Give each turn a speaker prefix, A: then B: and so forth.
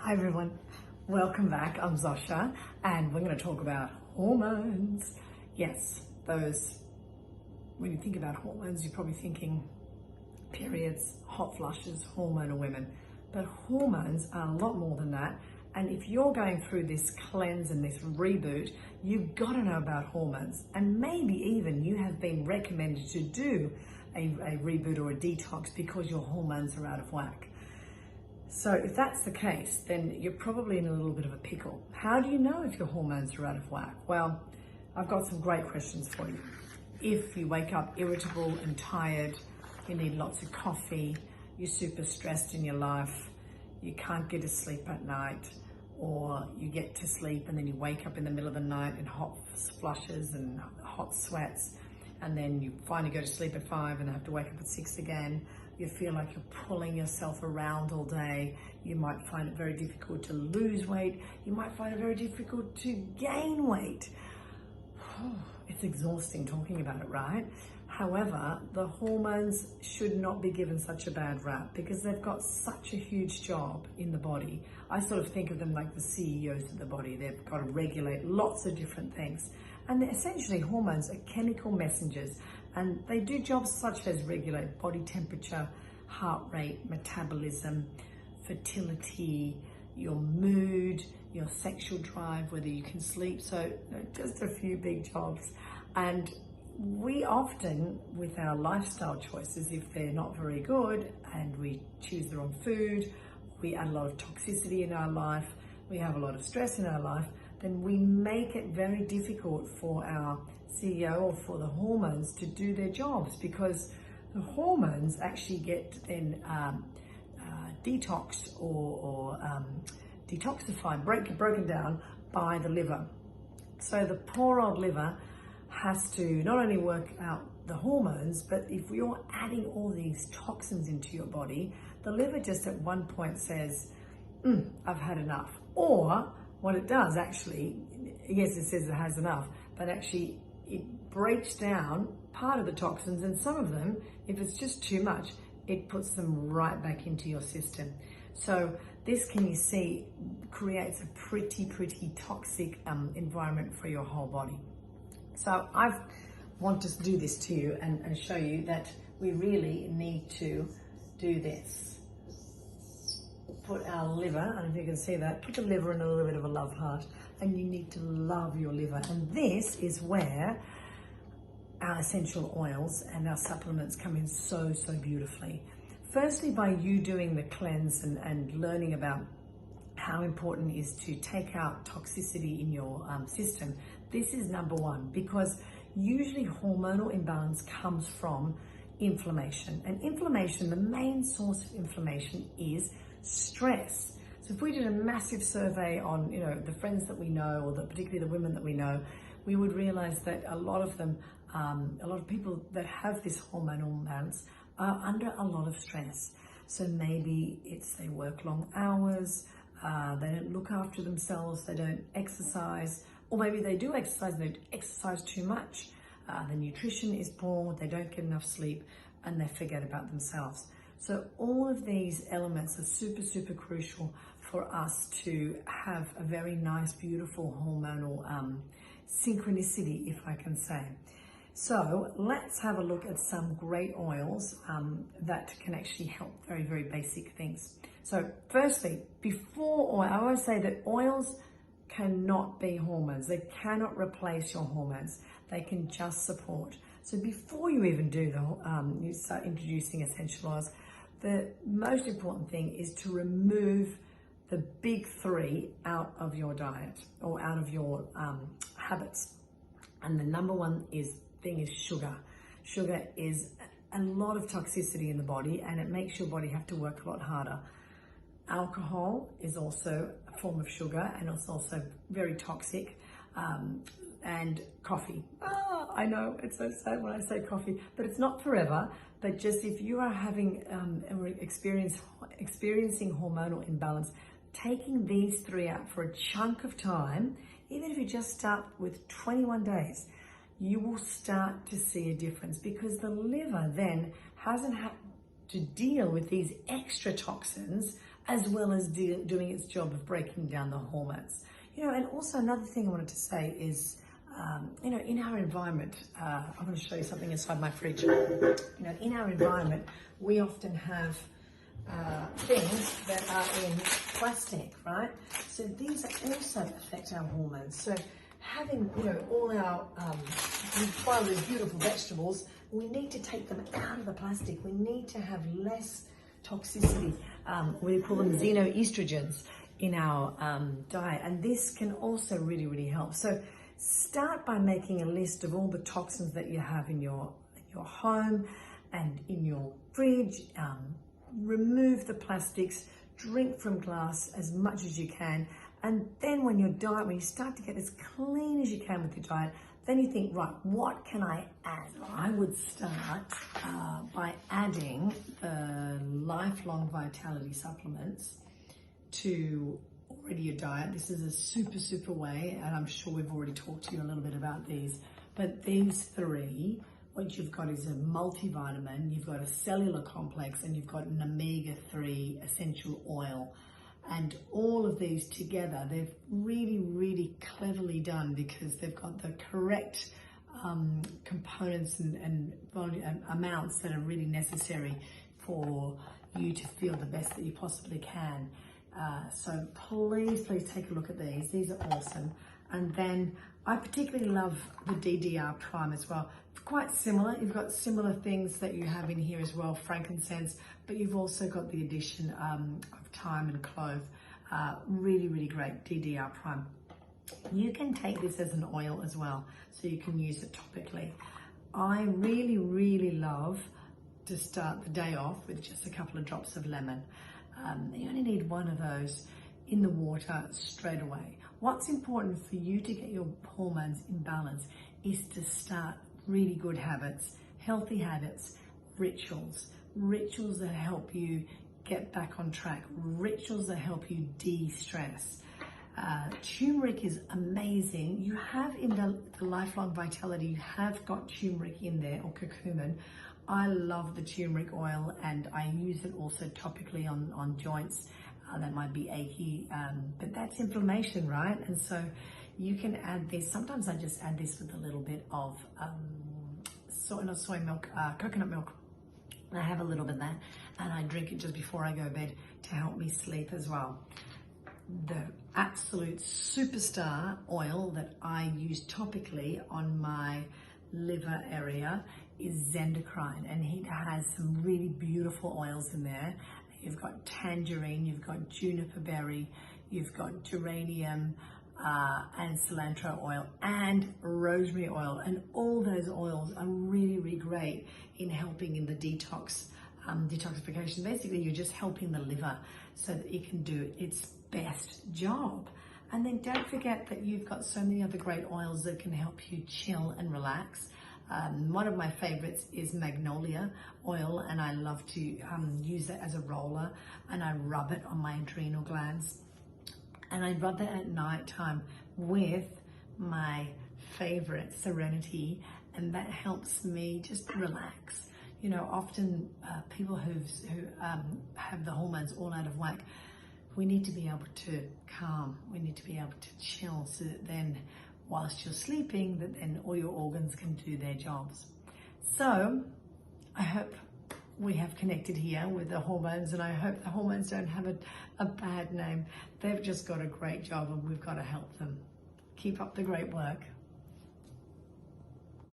A: Hi everyone, welcome back. I'm Zosha and we're going to talk about hormones. Yes, when you think about hormones, you're probably thinking periods, hot flushes, hormonal women. But hormones are a lot more than that. And if you're going through this cleanse and this reboot, you've got to know about hormones. And maybe even you have been recommended to do a reboot or a detox because your hormones are out of whack. So if that's the case, then you're probably in a little bit of a pickle. How do you know if your hormones are out of whack? Well, I've got some great questions for you. If you wake up irritable and tired, you need lots of coffee, you're super stressed in your life, you can't get to sleep at night, or you get to sleep and then you wake up in the middle of the night in hot flushes and hot sweats, and then you finally go to sleep at 5 and have to wake up at 6 again. You feel like you're pulling yourself around all day. You might find it very difficult to lose weight. You might find it very difficult to gain weight. It's exhausting talking about it, right? However, the hormones should not be given such a bad rap because they've got such a huge job in the body. I sort of think of them like the CEOs of the body. They've got to regulate lots of different things. And essentially, hormones are chemical messengers, and they do jobs such as regulate body temperature, heart rate, metabolism, fertility, your mood, your sexual drive, whether you can sleep. So just a few big jobs. And we often, with our lifestyle choices, if they're not very good and we choose the wrong food, we add a lot of toxicity in our life, we have a lot of stress in our life, then we make it very difficult for our CEO or for the hormones to do their jobs, because the hormones actually get then detoxed or detoxified, broken down by the liver. So the poor old liver has to not only work out the hormones, but if you're adding all these toxins into your body, the liver just at one point says, I've had enough. Or what it does actually, yes, it says it has enough, but actually it breaks down part of the toxins, and some of them, if it's just too much, it puts them right back into your system. So this, can you see, creates a pretty toxic environment for your whole body. So I want to do this to you and show you that we really need to do this. Put our liver, I don't know if you can see that, put the liver in a little bit of a love heart, and you need to love your liver. And this is where our essential oils and our supplements come in so beautifully. Firstly, by you doing the cleanse and learning about how important it is to take out toxicity in your system. This is number one, because usually hormonal imbalance comes from inflammation. And inflammation, the main source of inflammation is stress. So if we did a massive survey on, the friends that we know, or particularly the women that we know, we would realize that a lot of them, a lot of people that have this hormonal imbalance are under a lot of stress. So maybe it's they work long hours, they don't look after themselves, they don't exercise, or maybe they do exercise and they exercise too much. The nutrition is poor, they don't get enough sleep, and they forget about themselves. So all of these elements are super crucial for us to have a very nice, beautiful hormonal synchronicity, if I can say. So let's have a look at some great oils that can actually help very basic things. So firstly, before oil, I always say that oils cannot be hormones. They cannot replace your hormones. They can just support. So before you even do you start introducing essential oils, the most important thing is to remove the big three out of your diet or out of your habits. And the number one thing is sugar. Sugar is a lot of toxicity in the body, and it makes your body have to work a lot harder. Alcohol is also a form of sugar, and it's also very toxic. And coffee. I know it's so sad when I say coffee, but it's not forever. But just if you are having experiencing hormonal imbalance, taking these three out for a chunk of time, even if you just start with 21 days, you will start to see a difference, because the liver then hasn't had to deal with these extra toxins as well as doing its job of breaking down the hormones. You know, and also another thing I wanted to say is, you know, in our environment, I'm going to show you something inside my fridge. You know, in our environment, we often have things that are in plastic, right? So these also affect our hormones. So having, you know, all our, we buy these beautiful vegetables, we need to take them out of the plastic. We need to have less toxicity, we call them xenoestrogens in our diet. And this can also really, really help. So start by making a list of all the toxins that you have in your home and in your fridge. Remove the plastics, drink from glass as much as you can. And then when you start to get as clean as you can with your diet, then you think, right, what can I add? I would start by adding the lifelong vitality supplements to already your diet. This is a super way, and I'm sure we've already talked to you a little bit about these, but these three, what you've got is a multivitamin, you've got a cellular complex, and you've got an omega-3 essential oil. And all of these together, they've really cleverly done because they've got the correct components and amounts that are really necessary for you to feel the best that you possibly can. So please take a look at these. These are awesome. And then I particularly love the DDR Prime as well. It's quite similar. You've got similar things that you have in here as well, frankincense, but you've also got the addition of thyme and clove. Really great DDR Prime. You can take this as an oil as well, so you can use it topically. I really love to start the day off with just a couple of drops of lemon. You only need one of those in the water straight away. What's important for you to get your hormones in balance is to start really good habits, healthy habits, rituals that help you get back on track, rituals that help you de-stress. Turmeric is amazing. You have in the lifelong vitality, you have got turmeric in there, or curcumin. I love the turmeric oil, and I use it also topically on joints that might be achy, but that's inflammation, right? And so you can add this. Sometimes I just add this with a little bit of coconut milk. I have a little bit of that, and I drink it just before I go to bed to help me sleep as well. The absolute superstar oil that I use topically on my liver area is Zendocrine, and it has some really beautiful oils in there. You've got tangerine, you've got juniper berry, you've got geranium and cilantro oil and rosemary oil, and all those oils are really great in helping in the detoxification. Basically, you're just helping the liver so that it can do its best job. And then don't forget that you've got so many other great oils that can help you chill and relax. One of my favorites is magnolia oil, and I love to use it as a roller, and I rub it on my adrenal glands. And I rub that at night time with my favorite Serenity, and that helps me just relax. You know, often people who have the hormones all out of whack, we need to be able to calm, we need to be able to chill, so that then whilst you're sleeping, that then all your organs can do their jobs. So I hope we have connected here with the hormones, and I hope the hormones don't have a bad name. They've just got a great job, and we've got to help them. Keep up the great work.